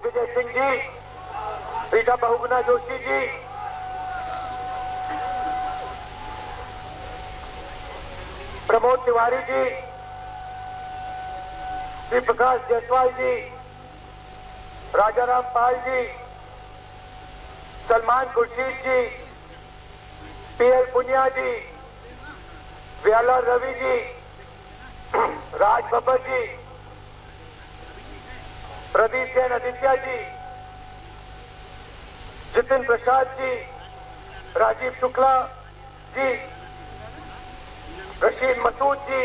दिग्विजय सिंह जी, रीटा बहुगुणा जोशी जी, प्रमोद तिवारी जी, श्री प्रकाश जायसवाल जी, राजाराम पाल जी, सलमान खुर्शीद जी, PL Punia जी, व्याला रवि जी, राज बब्बर जी, प्रदीप जैन आदित्य जी, जितिन प्रसाद जी, राजीव शुक्ला जी, रशीद मसूद जी,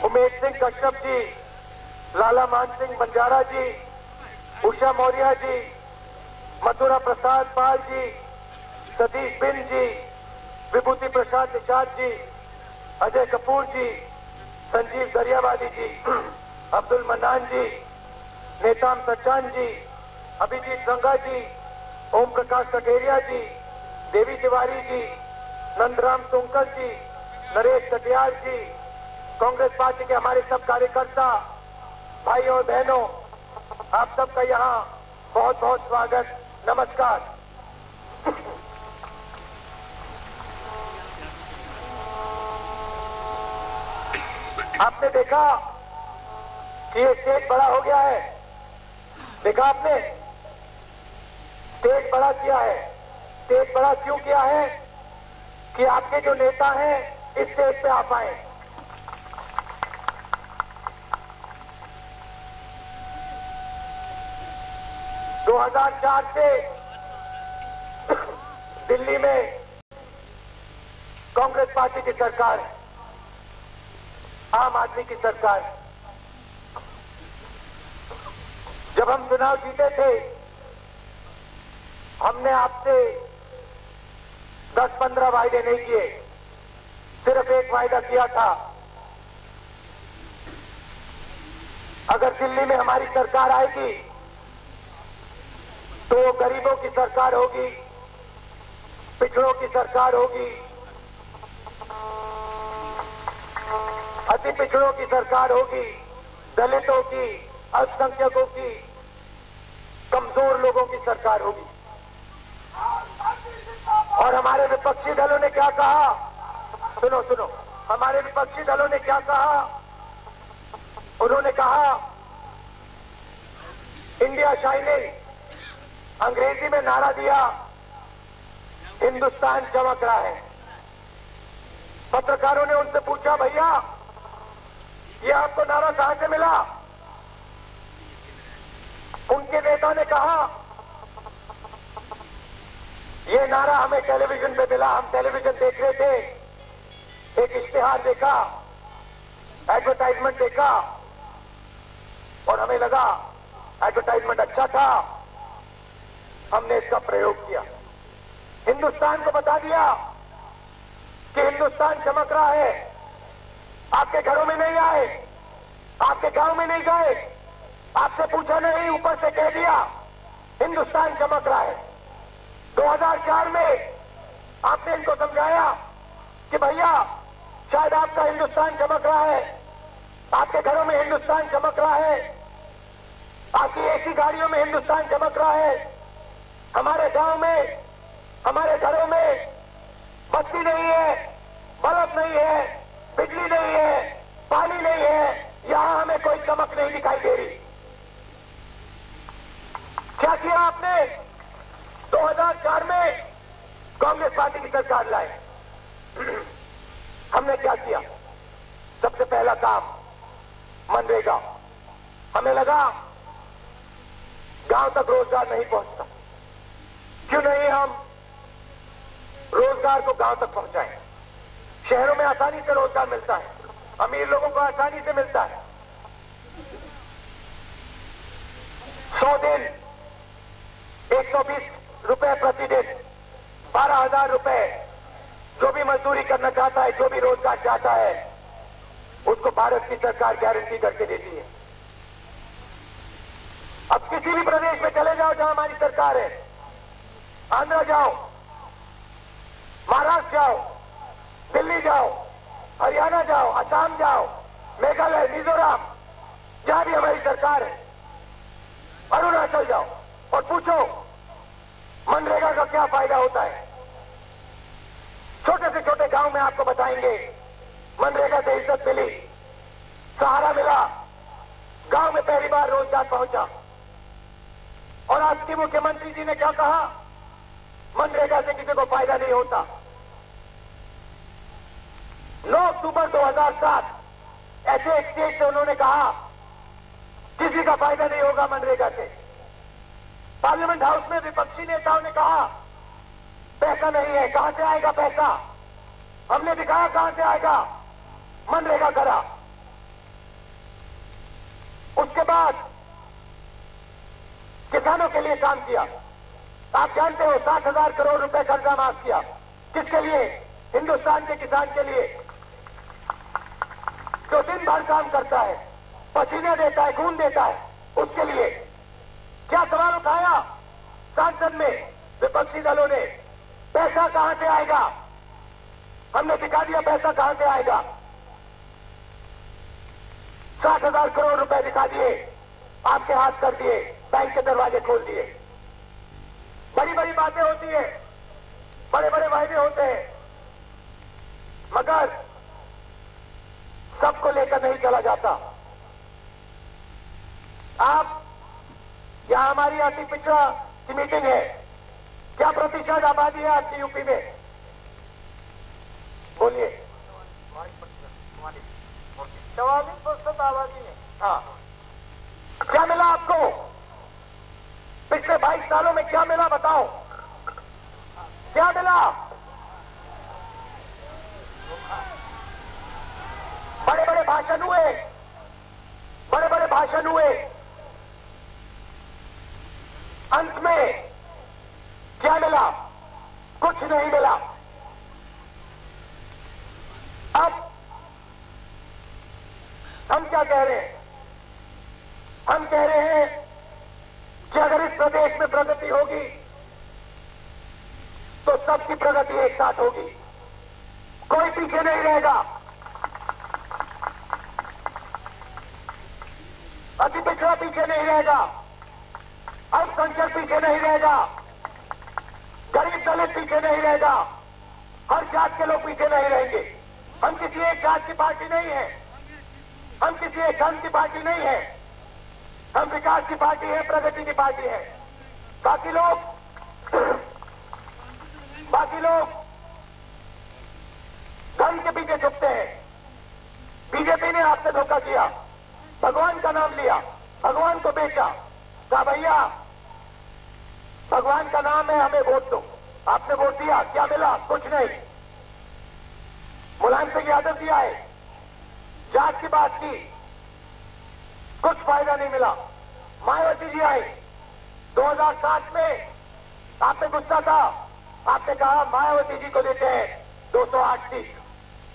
उमेश सिंह कश्यप जी, लाला मान सिंह बंजारा जी, उषा मौर्य जी, मथुरा प्रसाद पाल जी, सतीश बिन जी, विभूति प्रसाद निषाद जी, अजय कपूर जी, संजीव दरियावादी जी, Abdul mannan जी, नेताम सचान जी, अभिजीत रंगा जी, ओम प्रकाश कटेरिया जी, देवी तिवारी जी, नंदराम सोंकर जी, नरेश कटियार जी, Congress party के हमारे सब कार्यकर्ता भाइयों और बहनों, आप सबका यहाँ बहुत बहुत स्वागत, नमस्कार। आपने देखा कि ये स्टेज बड़ा हो गया है, देखा आपने, स्टेज बड़ा किया है। स्टेज बड़ा क्यों किया है? कि आपके जो नेता हैं इस स्टेज पे आ पाए। दो 2004 से दिल्ली में कांग्रेस पार्टी की सरकार है, आम आदमी की सरकार। जब हम चुनाव जीते थे, हमने आपसे 10-15 वायदे नहीं किए, सिर्फ एक वायदा किया था, अगर दिल्ली में हमारी सरकार आएगी तो वो गरीबों की सरकार होगी, पिछड़ों की सरकार होगी, अति पिछड़ों की सरकार होगी, दलितों की, अल्पसंख्यकों की, कमजोर लोगों की सरकार होगी। और हमारे विपक्षी दलों ने क्या कहा? सुनो सुनो, हमारे विपक्षी दलों ने क्या कहा? उन्होंने कहा इंडिया शाइनिंग, अंग्रेजी में नारा दिया हिंदुस्तान चमक रहा है। पत्रकारों ने उनसे पूछा, भैया ये आपको नारा कहां से मिला? उनके नेता ने कहा ये नारा हमें टेलीविजन पे मिला, हम टेलीविजन देख रहे थे, एक इश्तिहार देखा, एडवर्टाइजमेंट देखा और हमें लगा एडवर्टाइजमेंट अच्छा था, हमने इसका प्रयोग किया। हिंदुस्तान को बता दिया कि हिंदुस्तान चमक रहा है। आपके घरों में नहीं आए, आपके गांव में नहीं गए, आपसे पूछा नहीं, ऊपर से कह दिया हिंदुस्तान चमक रहा है। 2004 में आपने इनको समझाया कि भैया शायद आपका हिंदुस्तान चमक रहा है, आपके घरों में हिंदुस्तान चमक रहा है, आपकी ऐसी गाड़ियों में हिंदुस्तान चमक रहा है, हमारे गांव में, हमारे घरों में बत्ती नहीं है, बल्ब नहीं है, बिजली नहीं है, पानी नहीं है, यहां हमें कोई चमक नहीं दिखाई दे रही। क्या किया आपने? 2004 में कांग्रेस पार्टी की सरकार लाए, हमने क्या किया? सबसे पहला काम मनरेगा। हमें लगा गांव तक रोजगार नहीं पहुंचता, क्यों नहीं हम रोजगार को गांव तक पहुंचाएं। शहरों में आसानी से रोजगार मिलता है, अमीर लोगों को आसानी से मिलता है। 100 दिन 120 रुपए प्रतिदिन, 12,000 रुपए, जो भी मजदूरी करना चाहता है, जो भी रोजगार चाहता है, उसको भारत की सरकार गारंटी करके देती है। अब किसी भी प्रदेश में चले जाओ जहां हमारी सरकार है, आंध्र जाओ, महाराष्ट्र जाओ, दिल्ली जाओ, हरियाणा जाओ, असम जाओ, मेघालय, मिजोरम, जहां भी हमारी सरकार है, अरुणाचल जाओ और पूछो मनरेगा का क्या फायदा होता है। छोटे से छोटे गांव में आपको बताएंगे मनरेगा से इज्जत मिली, सहारा मिला, गांव में पहली बार रोजगार पहुंचा। और आज के मुख्यमंत्री जी ने क्या कहा, मनरेगा से किसी को फायदा नहीं होता। 9 अक्टूबर 2007 ऐसे एक स्टेज से उन्होंने कहा किसी का फायदा नहीं होगा मनरेगा से। पार्लियामेंट हाउस में विपक्षी नेताओं ने कहा पैसा नहीं है, कहां से आएगा पैसा। हमने दिखाया कहां से आएगा, मनरेगा करा। उसके बाद किसानों के लिए काम किया। आप जानते हो 60,000 करोड़ रुपए कर्जा माफ किया। किसके लिए? हिंदुस्तान के किसान के लिए, जो दिन भर काम करता है, पसीने देता है, खून देता है, उसके लिए। क्या सवाल उठाया संसद में विपक्षी दलों ने, पैसा कहां से आएगा। हमने दिखा दिया पैसा कहां से आएगा। 60,000 करोड़ रुपए दिखा दिए, आपके हाथ कर दिए, बैंक के दरवाजे खोल दिए। बड़ी बड़ी बातें होती है, बड़े बड़े वायदे होते हैं, मगर सबको लेकर नहीं चला जाता। आप यहां हमारी अति पिछड़ा की मीटिंग है, क्या प्रतिशत आबादी है आपकी यूपी में? बोलिए। 44% आबादी है। हाँ, क्या मिला आपको पिछले 22 सालों में? क्या मिला बताओ, क्या मिला? बड़े बड़े भाषण हुए, बड़े बड़े भाषण हुए, अंत में क्या मिला? कुछ नहीं मिला। अब हम क्या कह रहे हैं? हम कह रहे हैं कि अगर इस प्रदेश में प्रगति होगी तो सबकी प्रगति एक साथ होगी, कोई पीछे नहीं रहेगा। अति पिछड़ा पीछे नहीं रहेगा, अल्पसंख्यक पीछे नहीं रहेगा, गरीब दलित पीछे नहीं रहेगा, हर जात के लोग पीछे नहीं रहेंगे। हम किसी एक जात की पार्टी नहीं है, हम किसी एक धर्म की पार्टी नहीं है, हम विकास की पार्टी है, प्रगति की पार्टी है। बाकी लोग धर्म के पीछे छुपते हैं। बीजेपी ने आपसे धोखा किया, भगवान का नाम लिया, भगवान को बेचा, कहा भैया भगवान का नाम है, हमें वोट दो। आपने वोट दिया, क्या मिला? कुछ नहीं। मुलायम सिंह यादव जी आए, जात की बात की, कुछ फायदा नहीं मिला। मायावती जी आई 2007 में, आप पे गुस्सा था, आपने कहा मायावती जी को देते हैं 208 सीट,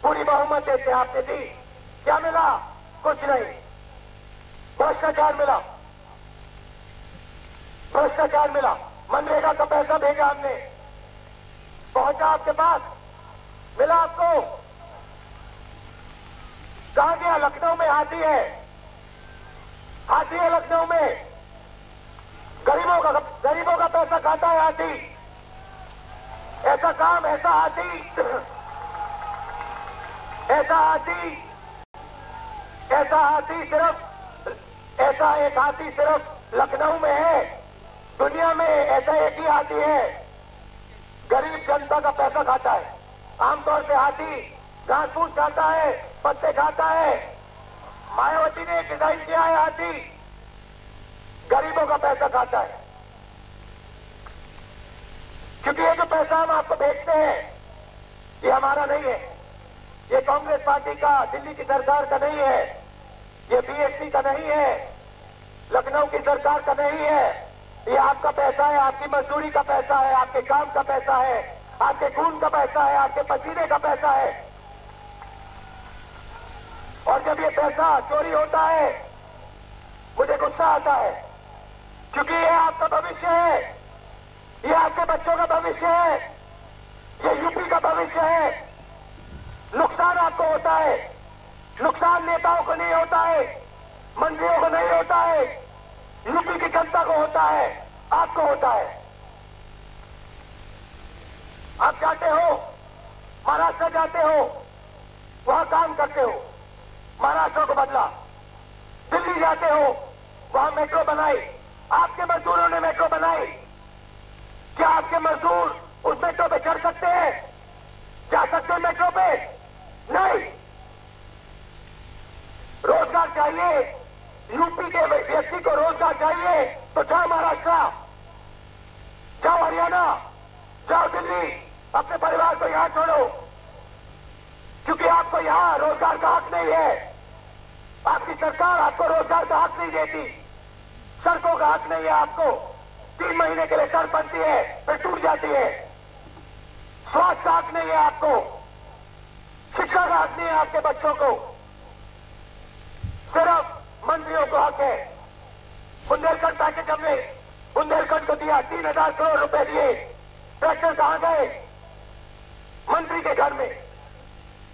पूरी बहुमत देते हैं, आपने दी। क्या मिला? कुछ नहीं। भ्रष्टाचार मिला, भ्रष्टाचार मिला। मनरेगा का पैसा भेजा हमने, पहुंचा आपके पास, मिला आपको? कहां गया? लखनऊ में हाथी है, हाथी है लखनऊ में। गरीबों का पैसा खाता है हाथी। ऐसा काम, ऐसा हाथी, ऐसा हाथी, ऐसा हाथी सिर्फ, ऐसा एक हाथी सिर्फ लखनऊ में है। दुनिया में ऐसा एक ही हाथी है, गरीब जनता का पैसा खाता है। आमतौर से हाथी घास फूस खाता है, पत्ते खाता है। मायावती ने डिजाइन किया है, हाथी गरीबों का पैसा खाता है। क्योंकि ये जो पैसा हम आपको भेजते हैं, ये हमारा नहीं है, ये कांग्रेस पार्टी का, दिल्ली की सरकार का नहीं है, ये बीएसपी का नहीं है, लखनऊ की सरकार का नहीं है। ये आपका पैसा है, आपकी मजदूरी का पैसा है, आपके काम का पैसा है, आपके खून का पैसा है, आपके पसीने का पैसा है। और जब ये पैसा चोरी होता है, मुझे गुस्सा आता है, क्योंकि ये आपका भविष्य है, ये आपके बच्चों का भविष्य है, ये यूपी का भविष्य है। नुकसान आपको होता है, नुकसान नेताओं को नहीं होता है, मंत्रियों को नहीं होता है, यूपी की जनता को होता है, आपको होता है। आप जाते हो, महाराष्ट्र जाते हो, वहां काम करते हो, महाराष्ट्र को बदला। दिल्ली जाते हो, वहां मेट्रो बनाई, आपके मजदूरों ने मेट्रो बनाई। क्या आपके मजदूर उस मेट्रो पे चढ़ सकते हैं? जा सकते हैं मेट्रो पे? नहीं। रोजगार चाहिए, यूपी के व्यक्ति को रोजगार चाहिए तो जाओ महाराष्ट्र, जाओ हरियाणा, जाओ दिल्ली, अपने परिवार को यहां छोड़ो, क्योंकि आपको यहां रोजगार का हक नहीं है। आपकी सरकार आपको रोजगार का हक नहीं देती, सड़कों का हक नहीं है आपको। 3 महीने के लिए सड़क बनती है, फिर टूट जाती है। स्वास्थ्य का हक नहीं है आपको, शिक्षा का हक नहीं है आपके बच्चों को, सिर्फ मंत्रियों को हक है। बुंदेलखंड पैकेज हमने बुंदेलखंड को दिया, 3,000 करोड़ रुपए दिए। ट्रैक्टर कहां गए? मंत्री के घर में,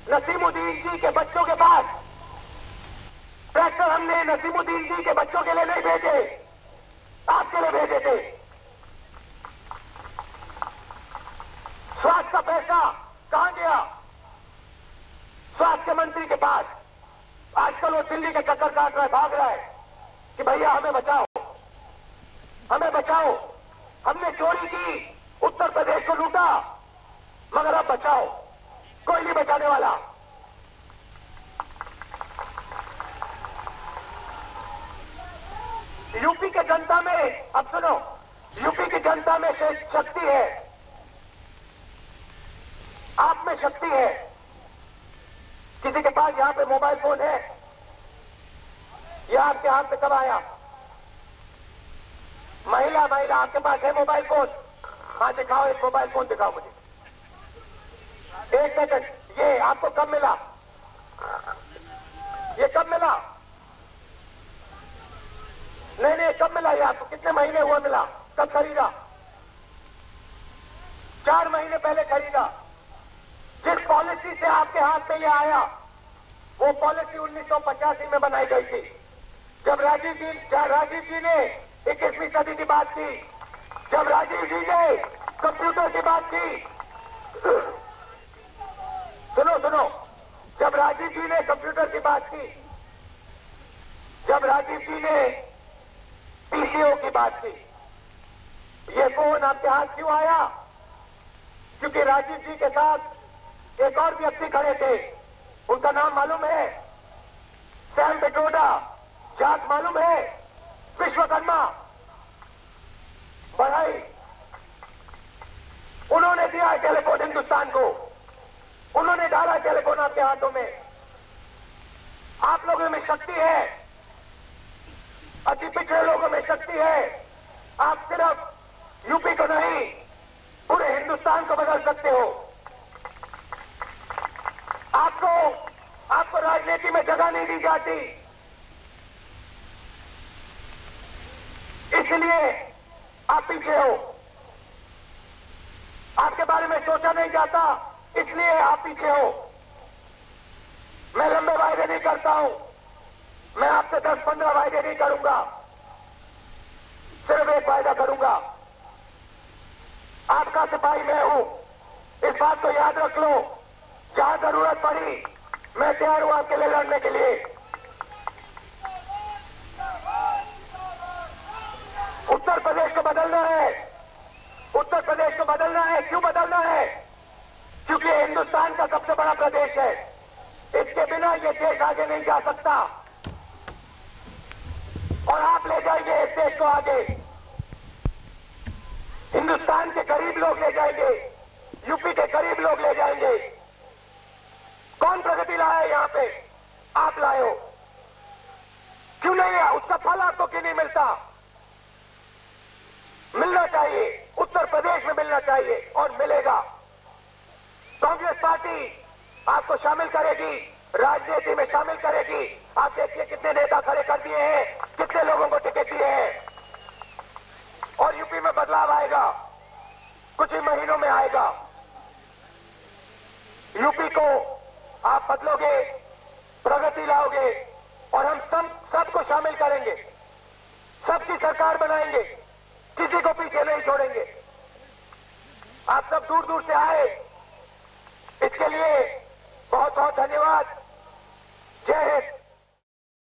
नसीमुद्दीन जी के बच्चों के पास। ट्रैक्टर हमने नसीमुद्दीन जी के बच्चों के लिए नहीं भेजे, आपके लिए भेजे थे। स्वास्थ्य का पैसा कहां गया? स्वास्थ्य मंत्री के पास। आजकल वो दिल्ली के चक्कर काट रहा है, भाग रहा है कि भैया हमें बचाओ, हमें बचाओ, हमने चोरी की, उत्तर प्रदेश को लूटा, मगर अब बचाओ। कोई नहीं बचाने वाला। यूपी के जनता में, अब सुनो, यूपी की जनता में शक्ति है, आप में शक्ति है। किसी के पास यहां पे मोबाइल फोन है? यह आपके हाथ में कब आया? महिला आपके पास है मोबाइल फोन? हाँ दिखाओ, एक मोबाइल फोन दिखाओ मुझे। एक सेकंड, ये आपको कब मिला? ये कब मिला? नहीं, कब मिला ये आपको? कितने महीने हुआ मिला? कब खरीदा? 4 महीने पहले खरीदा। जिस पॉलिसी से आपके हाथ में ये आया, वो पॉलिसी 1985 में बनाई गई थी, जब राजीव जी ने 21वीं सदी की बात की, जब राजीव जी ने कंप्यूटर की बात की। सुनो, जब राजीव जी ने कंप्यूटर की बात की, जब राजीव जी ने पीसीओ की बात की, ये फोन आपके हाथ क्यों आया? क्योंकि राजीव जी के साथ एक और व्यक्ति खड़े थे, उनका नाम मालूम है? सैम पिट्रोडा। जात मालूम है? विश्वकर्मा। बढ़ाई, उन्होंने दिया टेलीफोन हिंदुस्तान को, उन्होंने डाला टेलीफोन आपके हाथों में। आप लोगों में शक्ति है, अति पिछड़े लोगों में शक्ति है। आप सिर्फ यूपी को नहीं, पूरे हिंदुस्तान को बदल सकते हो। आपको राजनीति में जगह नहीं दी जाती, इसलिए आप पीछे हो। आपके बारे में सोचा नहीं जाता, इसलिए आप पीछे हो। मैं लंबे वायदे नहीं करता हूं, मैं आपसे 10-15 वायदे नहीं करूंगा, सिर्फ एक वायदा करूंगा। आपका सिपाही मैं हूं, इस बात को याद रख लो। जहां जरूरत पड़ी, मैं तैयार हूं आपके लिए लड़ने के लिए। उत्तर प्रदेश को बदलना है, उत्तर प्रदेश को बदलना है। क्यों बदलना है? क्योंकि हिंदुस्तान का सबसे बड़ा प्रदेश है, इसके बिना ये देश आगे नहीं जा सकता, और आप ले जाएंगे इस देश को आगे। हिंदुस्तान के गरीब लोग ले जाएंगे, यूपी के गरीब लोग ले जाएंगे। कौन प्रगति लाया है यहां पे? आप लाए हो। क्यों नहीं है? उसका फल आपको क्यों नहीं मिलता? मिलना चाहिए, उत्तर प्रदेश में मिलना चाहिए, और मिलेगा। कांग्रेस पार्टी आपको शामिल करेगी, राजनीति में शामिल करेगी। आप देखिए कितने नेता खड़े कर दिए हैं, कितने लोगों को टिकट दिए हैं, और यूपी में बदलाव आएगा, कुछ ही महीनों में आएगा। यूपी को आप बदलोगे, प्रगति लाओगे, और हम सबको शामिल करेंगे, सबकी सरकार बनाएंगे, किसी को पीछे नहीं छोड़ेंगे। आप सब दूर दूर से आए, इसके लिए